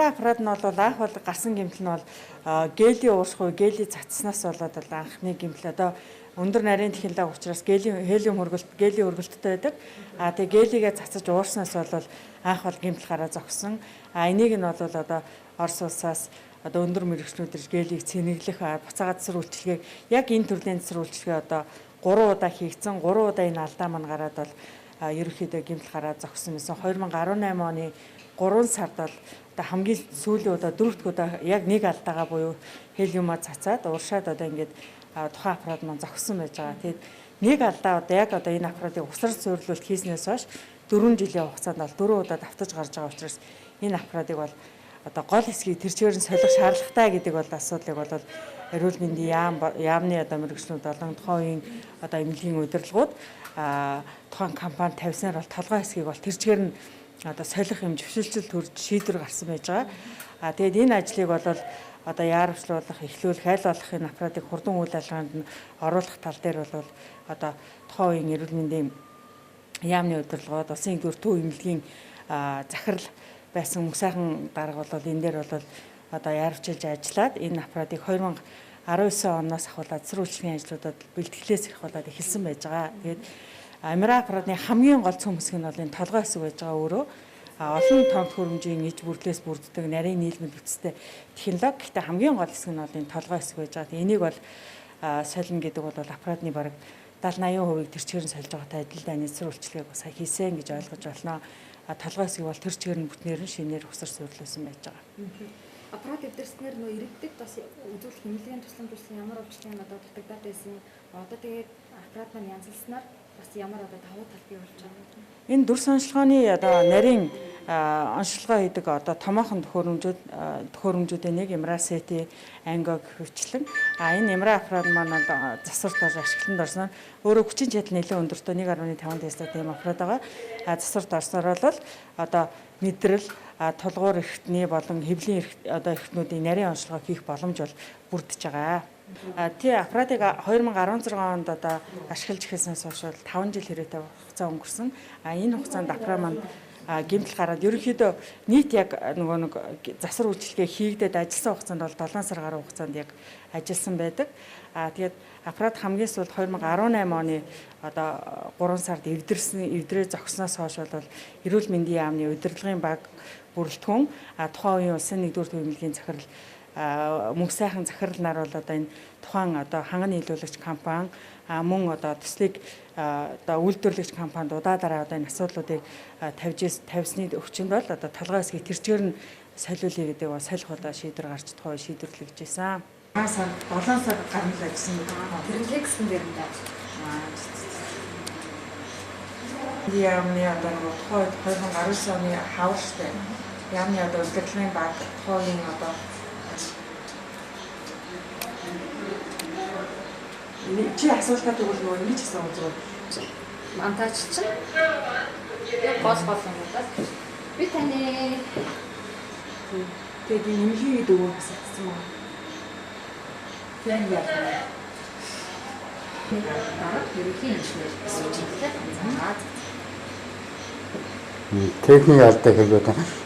Амира аппарат нь бол анх бол гарсан гэмтэл нь бол гелийн ууршгүй гелийн цацснаас болоод бол анхны гэмтэл одоо өндөр нарийн технологи учраас гелийн хөргөлттэй байдаг. Тэгээ гелигээ цацаж уурснаас бол анх бол гэмтэл гараа зогссон. Энийг нь бол одоо Орос улсаас одоо өндөр мэргэжлүүд гелийг цэнэглэх буцаага засвар үйлчилгээг яг энэ төрлийн засвар үйлчилгээ одоо 3 удаа хийгдсэн. 3 удаа энэ алдаа маань гараад бол ерөнхийдөө гэмтэл гараа зогссон байсан. 2018 оны 3 сард бол одоо хамгийн сүүлийн удаа 4-р удаа яг нэг алдаагаа буюу хелиумаа цацаад уршаад одоо ингээд тухайн аппарат маань зогссон байж байгаа. Тэгээд нэг алдаа одоо яг одоо энэ аппаратыг усар суйрлуулалт хийснээс хойш 4 жилийн хугацаанд бол 4 удаа давтаж гарч байгаа учраас энэ аппаратыг бол одоо гол хэсгийг тэр чигээр нь солих шаардлагатай гэдэг бол асуудлыг бол эрүүл мэндийн яамны одоо мэргэжлүүд болон тухайн үеийн одоо эмнэлгийн удирдлагууд тухайн компани тавьснаар бол толгой хэсгийг бол тэр чигээр нь одоо солих юм зөвшөөрлөл төрж шийдвэр гарсан байж байгаа. Тэгээд энэ ажлыг бол одоо яарвчлуулах, эхлүүлэх, аль болох энэ аппаратыг хурдан үйл ажиллагаанд нь оруулах тал дээр бол одоо тухайн үеийн эрүүл мэндийн яамны удирдлагууд, улсын дэвтэр төв эмнэлгийн захирал байсан мөнх сайхан дарга бол энэ дээр бол одоо яарвчилж ажиллаад энэ аппаратыг 2019 оноос ахуулаад засвар үйлчлэгийн ажлуудад бэлтгэлээс ахуулаад эхэлсэн байж байгаа. Тэгээд Амира аппаратны хамгийн гол цөм хэсэг нь бол энэ толгой хэсэг байж байгаа өөрөө. Олон тоног хөрөмжийн иж бүрдлээс бүрддэг нарийн нийлмэл бүтцтэй технологи. Гэхдээ хамгийн гол хэсэг нь бол энэ толгой хэсэг байж байгаа. Энийг бол солино гэдэг бол аппаратны бараг 70-80% тэр чигээр нь сольж байгаатай адилхан засвар үйлчлэгийг бас хийсэн гэж ойлгож байна. Толгой хэсгийг бол тэр чигээр нь бүтнээр нь шинээр усар суйрлуулсан байж байгаа. Аппарат эвдэрснээр нөө иргэдэд бас үзүүлэх нэмэлтийн тусламж болсон ямар өвчлөлийн одоо дутагдаад байсан. Одоо тэгээд аппарат маань янзлснаар бас ямар одоо давуу тал бий болж байгаа юм. Энэ дүр сонжлогооны одоо нарийн онцлогоо хийдэг одоо томоохон төхөөрөмжүүдийн нэг Emra-Seti ангиог хөвчлэн энэ Emra аппарат маань засварт орж ашиглалтанд орсноор өөрөө хүчин чадал нэлээд өндөртэй 1.5 Tesla тийм аппарат байгаа. Засварт орсноор бол одоо мэдрэл тулгуур эрхтний болон хэвлийн одоо эрхтнүүдийн нарийн онцлогоо хийх боломж бол бүрдэж байгаа. Тий аппаратыг 2016 онд одоо ашиглаж эхэлснээс хойш 5 жил хэрэг хугацаа өнгөрсөн. Энэ хугацаанд аппарат маань гэмтэл гараад ерөнхийдөө нийт яг нөгөө нэг засвар үйлчилгээ хийгдээд ажилласан хугацаанд бол 7 сар гаруй хугацаанд яг ажилласан байдаг. Тэгээд аппарат хамгийн сүүлд 2018 оны одоо 3 сард эвдрээ зогсноос хойш бол эрүүл мэндийн яамны удирдлагын баг бүрэлдэхүүн тухайн үеийн улсын 1-р төв эмнэлгийн захирал мөнх сайхан захирал нар бол одоо энэ тухайн одоо ханганы нийлүүлэгч компани мөн одоо төслийг одоо үйлдвэрлэгч компанид удаа одоо энэ асуудлуудыг тавьсны өвчнөд бол одоо толгой хэсгийг тэр чигээр нь солиулъя гэдэг бас солих одоо шийдвэр гарч тухай шийдвэрлэгдэж байсан. 7 сар гарна л ажилласан гэдэг. Тэрнээ гэсэн дээр нь яамны одоо тухай 2019 оны хаварштай яамны одоо удирдлагын баг тухайн одоо чи асуултаа тэгвэл нөгөө ингэж асуусан зүгээр. Монтаж чинь яг гол юмудаас би таны тэгээд эмнэлгийн дөрөв хэсэгдсэн мөн. Тэгээд яа. дараа ерөнхий инженер сүүжинтэй. Техник алдаа хэлбэл